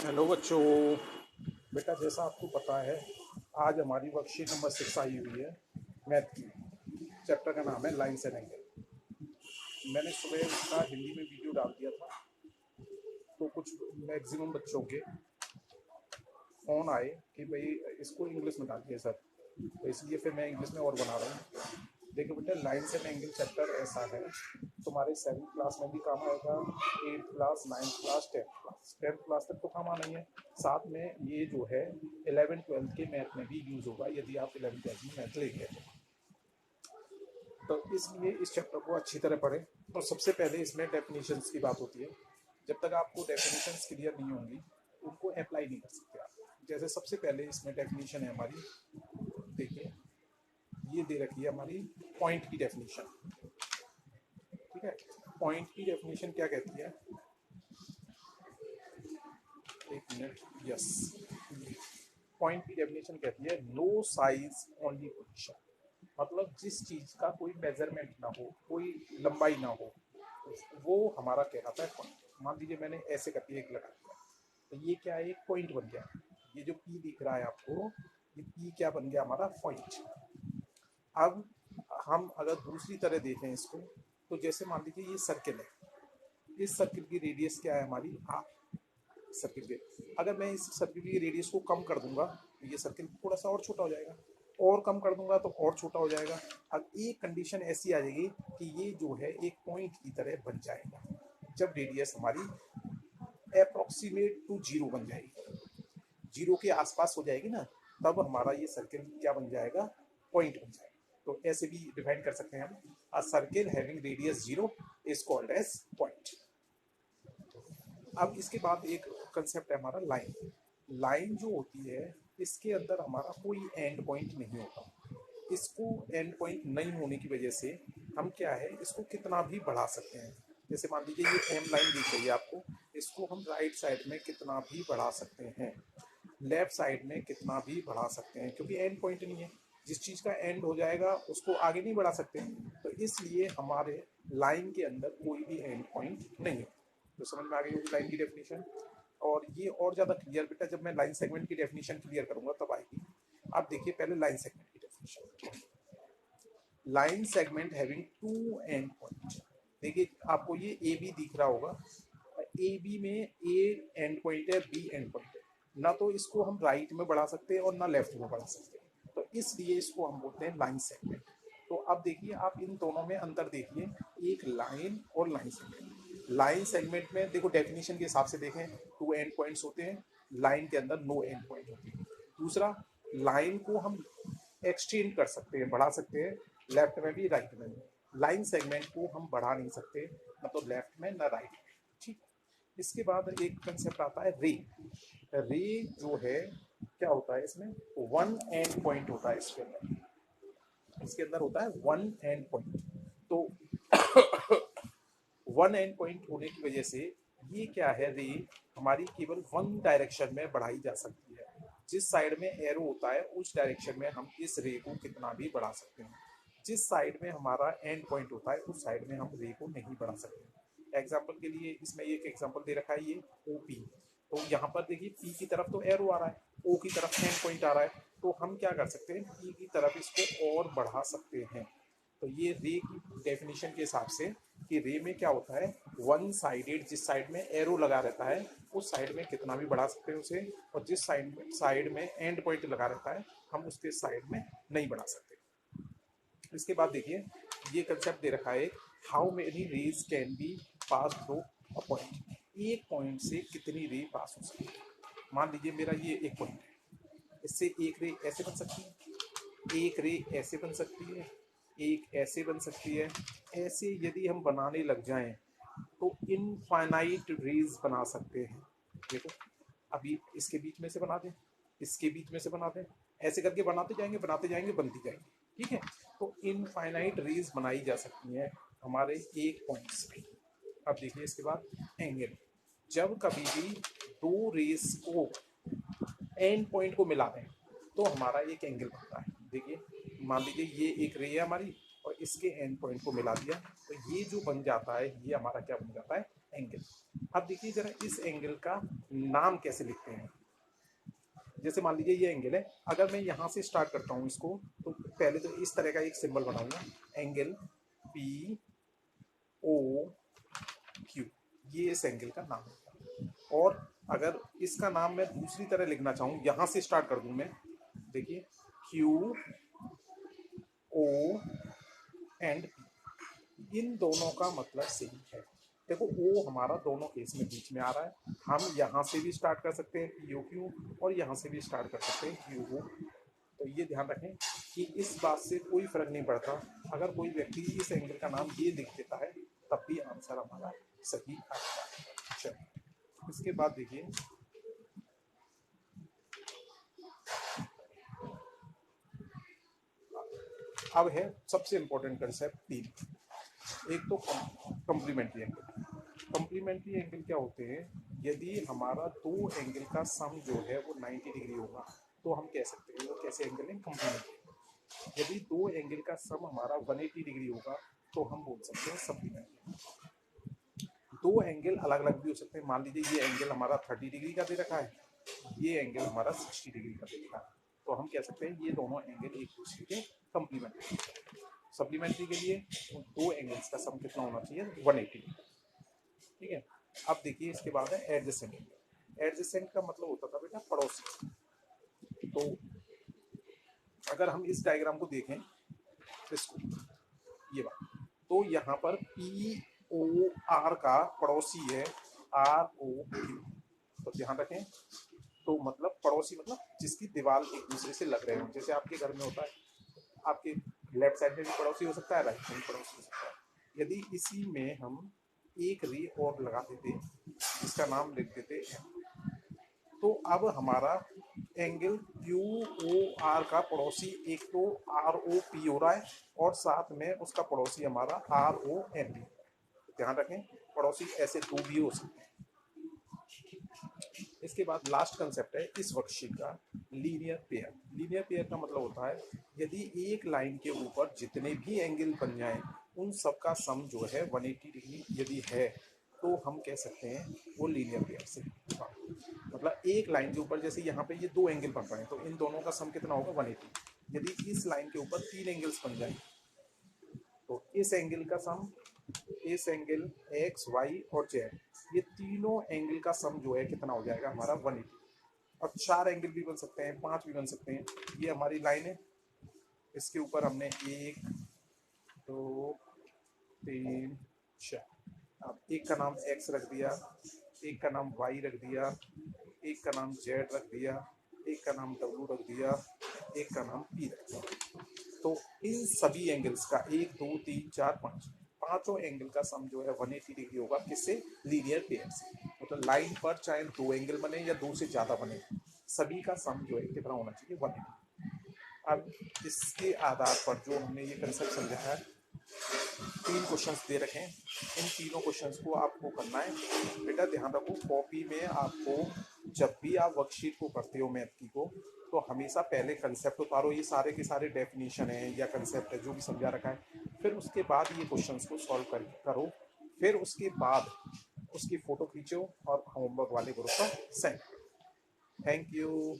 Hello बच्चों। बेटा जैसा आपको पता है आज हमारी वर्कशीट नंबर 6 आई हुई है मैथ की। चैप्टर का नाम है लाइन्स एंड एंगल। मैंने सुबह उसका हिंदी में वीडियो डाल दिया था, तो कुछ मैक्सिमम बच्चों के फ़ोन आए कि भाई इसको इंग्लिश में डालिए सर, तो इसलिए फिर मैं इंग्लिश में और बना रहा हूँ। देखिए बेटा, लाइन्स एंड एंगल चैप्टर ऐसा है तुम्हारे 7th क्लास में भी काम आएगा, 8th class, 9th class, 10th class तक तो काम आना ही है। साथ में ये जो है 11th 12th के मैथ में भी यूज़ होगा यदि आप 11th 12th में मैथ लेंगे तो इसलिए इस चैप्टर को अच्छी तरह पढ़ें। तो सबसे पहले इसमें डेफिनेशंस की बात होती है। जब तक आपको डेफिनेशंस क्लियर नहीं होंगी उनको अप्लाई नहीं कर सकते आप। जैसे सबसे पहले इसमें डेफिनेशन है हमारी, देखिए ये दे रखी है हमारी पॉइंट की डेफिनेशन। ठीक है, पॉइंट की डेफिनेशन क्या कहती है, एक मिनट, यस, पॉइंट की डेफिनेशन कहती है नो साइज ओनली पोजीशन। मतलब जिस चीज का कोई मेजरमेंट ना हो, कोई लंबाई ना हो, वो हमारा कहलाता है पॉइंट। मान लीजिए मैंने ऐसे करके एक लगा दिया, तो ये क्या है, एक पॉइंट बन गया। ये जो पी दिख रहा है आपको, ये पी क्या बन गया, हमारा पॉइंट। अब हम अगर दूसरी तरह देखें इसको, तो जैसे मान लीजिए ये सर्किल है, इस सर्किल की रेडियस क्या है हमारी, आर। सर्किल के, अगर मैं इस सर्किल की रेडियस को कम कर दूंगा तो ये सर्किल थोड़ा सा और छोटा हो जाएगा, और कम कर दूंगा तो और छोटा हो जाएगा। अब एक कंडीशन ऐसी आ जाएगी कि ये जो है एक पॉइंट की तरह बन जाएगा जब रेडियस हमारी अप्रोक्सीमेट टू जीरो बन जाएगी, जीरो के आसपास हो जाएगी ना, तब हमारा ये सर्किल क्या बन जाएगा, पॉइंट बन जाएगा। तो ऐसे भी डिफाइन कर सकते हैं हम, a circle having radius zero is called as point. अब इसके बाद एक कंसेप्ट है हमारा लाइन। लाइन जो होती है इसके अंदर हमारा कोई एंड पॉइंट नहीं होता। इसको एंड पॉइंट नहीं होने की वजह से हम क्या है, इसको कितना भी बढ़ा सकते हैं। जैसे मान लीजिए ये एम लाइन दिख रही है आपको, इसको हम राइट साइड में कितना भी बढ़ा सकते हैं, लेफ्ट साइड में कितना भी बढ़ा सकते हैं, क्योंकि एंड पॉइंट नहीं है। जिस चीज़ का एंड हो जाएगा उसको आगे नहीं बढ़ा सकते, तो इसलिए हमारे लाइन के अंदर कोई भी एंड पॉइंट नहीं है। तो समझ में आ गई होगी लाइन की डेफिनेशन। और ये और ज़्यादा क्लियर बेटा जब मैं लाइन सेगमेंट की डेफिनेशन क्लियर करूंगा तब आएगी। आप देखिए पहले लाइन सेगमेंट की definition. Line segment having two end point. देखिए आपको ये ए बी दिख रहा होगा, ए बी में ए एंड पॉइंट है, बी एंड पॉइंट है। ना तो इसको हम राइट में बढ़ा सकते हैं और ना लेफ्ट में बढ़ा सकते हैं, तो इसलिए इसको हम बोलते हैं लाइन सेगमेंट। तो अब देखिए आप इन दोनों में अंतर देखिए, एक लाइन और लाइन सेगमेंट। लाइन सेगमेंट में देखो डेफिनेशन के हिसाब से देखें, टू एंड पॉइंट्स होते हैं, लाइन के अंदर नो एंड पॉइंट होती है। दूसरा, लाइन को हम एक्सटेंड कर सकते हैं, बढ़ा सकते हैं, लेफ्ट में भी राइट में भी। लाइन सेगमेंट को हम बढ़ा नहीं सकते, न तो लेफ्ट में न राइट में। ठीक। इसके बाद एक कंसेप्ट आता है रे। रे जो है क्या होता है, इसमें वन एंड पॉइंट होता है। इसके अंदर होता है वन एंड पॉइंट। तो वन एंड पॉइंट होने की वजह से ये क्या है, रे हमारी केवल वन डायरेक्शन में बढ़ाई जा सकती है। जिस साइड में एरो होता है उस डायरेक्शन में हम इस रे को कितना भी बढ़ा सकते हैं। जिस साइड में हमारा एंड पॉइंट होता है उस साइड में हम रे को नहीं बढ़ा सकते। एग्जाम्पल के लिए इसमें एक एग्जाम्पल दे रखा है, ये ओ पी। तो यहाँ पर देखिए पी की तरफ तो एरो आ रहा है, ओ की तरफ एंड पॉइंट आ रहा है, तो हम क्या कर सकते हैं, पी की तरफ इसको और बढ़ा सकते हैं। तो ये रे की डेफिनेशन के हिसाब से कि रे में क्या होता है, वन साइडेड, जिस साइड में एरो लगा रहता है उस साइड में कितना भी बढ़ा सकते हैं उसे, और जिस साइड में एंड पॉइंट लगा रहता है हम उसके साइड में नहीं बढ़ा सकते। इसके बाद देखिए ये कंसेप्ट दे रखा है, how many raise can be pass through a point. एक पॉइंट से कितनी रे पास हो सकती है। मान लीजिए मेरा ये एक पॉइंट है, इससे एक रे ऐसे बन सकती है, एक रे ऐसे बन सकती है, एक ऐसे बन सकती है। ऐसे यदि हम बनाने लग जाएं तो इनफाइनाइट रेज बना सकते हैं। देखो अभी इसके बीच में से बना दें, इसके बीच में से बना दें, ऐसे करके बनाते जाएंगे बनती जाएंगी। ठीक है, तो इनफाइनाइट रेज बनाई जा सकती हैं हमारे एक पॉइंट से। अब देखिए इसके बाद एंगल। जब कभी भी दो रेस को एंड पॉइंट को मिला दें तो हमारा एक एंगल बनता है। देखिए मान लीजिए ये एक रे है हमारी और इसके एंड पॉइंट को मिला दिया, तो ये जो बन जाता है ये हमारा क्या बन जाता है, एंगल। अब देखिए जरा इस एंगल का नाम कैसे लिखते हैं। जैसे मान लीजिए ये एंगल है, अगर मैं यहाँ से स्टार्ट करता हूँ इसको, तो पहले तो इस तरह का एक सिंबल बनाऊंगा, एंगल पी ओ क्यू, ये इस एंगल का नाम है। और अगर इसका नाम मैं दूसरी तरह लिखना चाहूँ, यहाँ से स्टार्ट कर दूँ मैं, देखिए क्यू ओ एंड पी, इन दोनों का मतलब सेम है। देखो ओ हमारा दोनों केस में बीच में आ रहा है, हम यहाँ से भी स्टार्ट कर सकते हैं पी ओ क्यू, और यहाँ से भी स्टार्ट कर सकते हैं क्यू ओ। तो ये ध्यान रखें कि इस बात से कोई फर्क नहीं पड़ता, अगर कोई व्यक्ति इस एंगल का नाम ये लिख देता है तब भी आंसर हमारा सही आता है। चलो इसके बाद देखिए, अब है सबसे इंपॉर्टेंट कंसेप्ट तीन। एक तो कॉम्प्लीमेंट्री एंगल। कॉम्प्लीमेंट्री एंगल क्या होते हैं, यदि हमारा दो एंगल का सम जो है वो 90 डिग्री होगा तो हम कह सकते हैं वो कैसे एंगल है, कॉम्प्लीमेंट्री। यदि दो एंगल का सम हमारा 180 डिग्री होगा तो हम बोल सकते हैं सप्लीमेंट्री। दो एंगल अलग अलग भी हो सकते हैं, मान लीजिए ये एंगल हमारा 30 डिग्री का दे रखा है, ये एंगल हमारा 60 डिग्री का दे रखा है, तो हम कह सकते हैं ये दोनों एंगल एक दूसरे के कम्प्लीमेंट्री। सप्लीमेंट्री के लिए दो एंगल्स का सम कितना होना चाहिए, 180। ठीक है। अब देखिए इसके बाद है एडजेसेंट। एडजेसेंट का मतलब होता था बेटा पड़ोसी। तो अगर हम इस डायग्राम को देखें, इसको, ये बात, तो यहाँ पर पी ओ आर का पड़ोसी है आर ओ क्यू, तो ध्यान रखें। तो मतलब पड़ोसी मतलब जिसकी दीवार एक दूसरे से लग रहे हो, जैसे आपके घर में होता है, आपके लेफ्ट साइड में भी पड़ोसी हो सकता है, राइट में भी पड़ोसी हो सकता है। यदि इसी में हम एक रे और लगा देते, इसका नाम लिख देते, तो अब हमारा एंगल क्यू ओ आर का पड़ोसी एक तो आर ओ पी हो रहा है, और साथ में उसका पड़ोसी हमारा आर ओ एम पी। ध्यान रखें पड़ोसी ऐसे दो भी हो सकते हैं। इसके बाद लास्ट कंसेप्ट है इस वर्कशीट का, लीनियर पेयर। लीनियर पेयर का मतलब होता है यदि एक लाइन के ऊपर जितने भी एंगल बन जाएं उन सबका सम जो है 180 डिग्री यदि है तो हम कह सकते हैं वो लीनियर पेयर से। हाँ, मतलब एक लाइन के ऊपर जैसे यहाँ पे ये दो एंगल बन रहे हैं तो इन दोनों का सम कितना होगा, 180। यदि इस लाइन के ऊपर तीन एंगल्स बन जाए तो इस एंगल का सम, इस एंगल एक्स वाई और जेड, ये तीनों एंगल का सम जो है कितना हो जाएगा हमारा, 180। अब चार एंगल भी बन सकते हैं, पांच भी बन सकते हैं। ये हमारी लाइन है, इसके ऊपर हमने एक दो तीन चार, अब एक का नाम एक्स रख दिया, एक का नाम वाई रख दिया, एक का नाम जेड रख दिया, एक का नाम डब्लू रख दिया, एक का नाम पी रख दिया। तो इन सभी एंगल्स का एक दो तीन चार पाँच, पांचों एंगल का सम जो है 180 डिग्री होगा, किससे, लीनियर पेयर से। मतलब लाइन पर चाहे दो एंगल बने या दो से ज्यादा बने, सभी का सम जो है कितना होना चाहिए, 180। अब इसके आधार पर जो हमने ये कंसेप्ट समझा है, तीन क्वेश्चंस दे रखे हैं, इन तीनों क्वेश्चंस को आपको करना है। बेटा ध्यान रखो कॉपी में आपको जब भी आप वर्कशीट को करते हो मैथ की को, तो हमेशा पहले कंसेप्ट उतारो, ये सारे के सारे डेफिनेशन है या कंसेप्ट है जो भी समझा रखा है, फिर उसके बाद ये क्वेश्चंस को सॉल्व करो, फिर उसके बाद उसकी फोटो खींचो और होमवर्क वाले ग्रुप पर सेंड। Thank you.